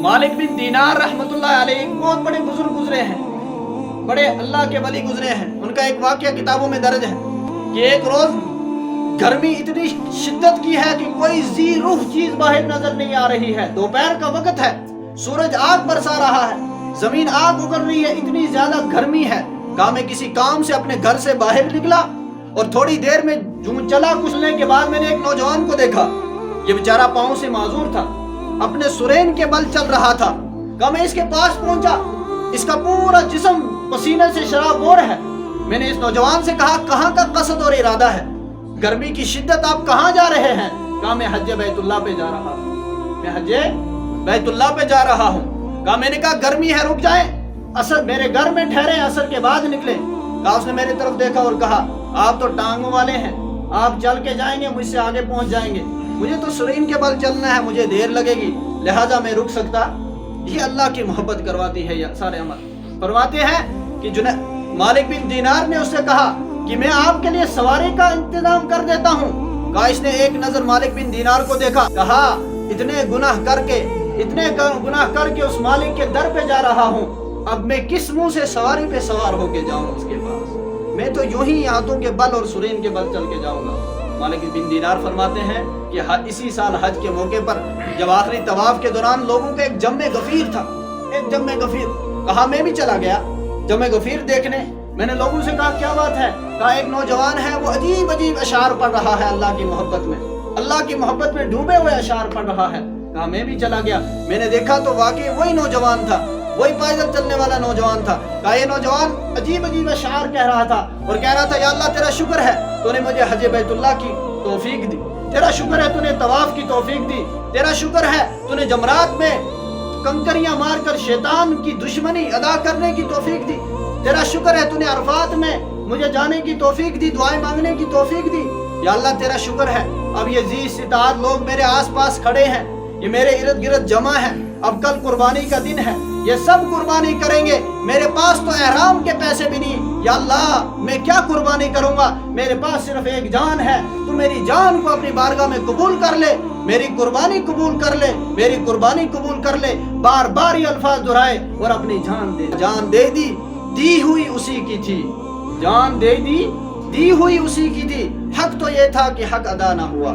मालिक बिन दीनार रहमतुल्लाह अलैह एक बहुत बड़े बुजुर्ग गुजरे हैं, बड़े अल्लाह के वली गुजरे हैं। उनका एक वाकया किताबों में दर्ज है कि एक रोज गर्मी इतनी शिद्दत की है कि कोई जी रूह चीज बाहर नजर नहीं आ रही है। दोपहर का वक्त है, सूरज आग बरसा रहा है, जमीन आग उगल रही है, इतनी ज्यादा गर्मी है। मैं किसी काम से अपने घर से बाहर निकला और थोड़ी देर में यूं चला, कुचलने के बाद मैंने एक नौजवान को देखा। ये बेचारा पांव से माजूर था, अपने सुरैन के बल चल रहा था। मैं इसके पास पहुंचा, इसका पूरा जिस्म पसीने से शराबोर है। मैंने इस नौजवान से कहा, कहाँ का कसद और इरादा है? गर्मी की शिद्दत, आप कहाँ जा रहे हैं? कहा, मैं हज बैतुल्लाह पे जा रहा हूँ, मैं हज बैतुल्लाह पे जा रहा हूँ। मैंने कहा गर्मी है, रुक जाए, असर मेरे घर में ठहरे, असर के बाद निकले। उसने मेरी तरफ देखा और कहा, आप तो टांगों वाले हैं, आप चल के जाएंगे, मुझसे आगे पहुंच जाएंगे, मुझे तो सुरैन के बल चलना है, मुझे देर लगेगी, लिहाजा मैं रुक सकता। ये अल्लाह की मोहब्बत करवाती है या सारे अमल। फरमाते हैं कि मालिक बिन दीनार ने उससे कहा कि मैं आपके लिए सवारी का इंतजाम कर देता हूँ। इसने एक नजर मालिक बिन दीनार को देखा, कहा इतने गुनाह करके उस मालिक के दर पे जा रहा हूँ, अब मैं किस मुंह से सवारी पे सवार होके जाऊं उसके पास? मैं तो यूं ही हाथों के बल और सुरैन के बल चल के जाऊंगा। मालिक बिन दीनार फरमाते हैं कि इसी साल हज के मौके पर जब आखिरी तवाफ के दौरान लोगों का एक जम्मे गफीर था, एक जम्मे गफीर। मैं भी चला गया जम्मे गफीर देखने। मैंने लोगों से कहा, क्या बात है? एक नौजवान है, वो अजीब अजीब अशार पढ़ रहा है, अल्लाह की मोहब्बत में डूबे हुए अशार पढ़ रहा है। मैं भी चला गया, मैंने देखा तो वाकई वही नौजवान था, वही पैदल चलने वाला नौजवान था। ये नौजवान अजीब अजीब अशार कह रहा था और कह रहा था, या अल्लाह तेरा शुक्र है तूने मुझे हज बैतुल्लाह की तौफीक दी, तेरा शुक्र है तूने तवाफ की तौफीक दी, तेरा शुक्र है तूने जमरात में कंकरियां मारकर शैतान की दुश्मनी अदा करने की तौफीक दी, तेरा शुक्र है तूने अरफात में मुझे जाने की तौफीक दी, दुआएं मांगने की तौफीक दी। या अल्लाह तेरा शुक्र है। अब ये जी सितार लोग मेरे आस पास खड़े हैं, ये मेरे इर्द गिर्द जमा है, अब कल कुर्बानी का दिन है, ये सब कुर्बानी करेंगे, मेरे पास तो एहराम के पैसे भी नहीं। या अल्लाह मैं क्या कुर्बानी करूंगा? मेरे पास सिर्फ एक जान है, तू मेरी जान को अपनी बारगाह में कबूल कर ले, मेरी कुर्बानी कबूल कर ले, मेरी कुर्बानी कबूल कर ले। बार बार ये अल्फाज दोहराए और अपनी जान दे दी हुई उसी की थी, जान दे दी हुई उसी की थी। हक तो ये था कि हक अदा ना हुआ।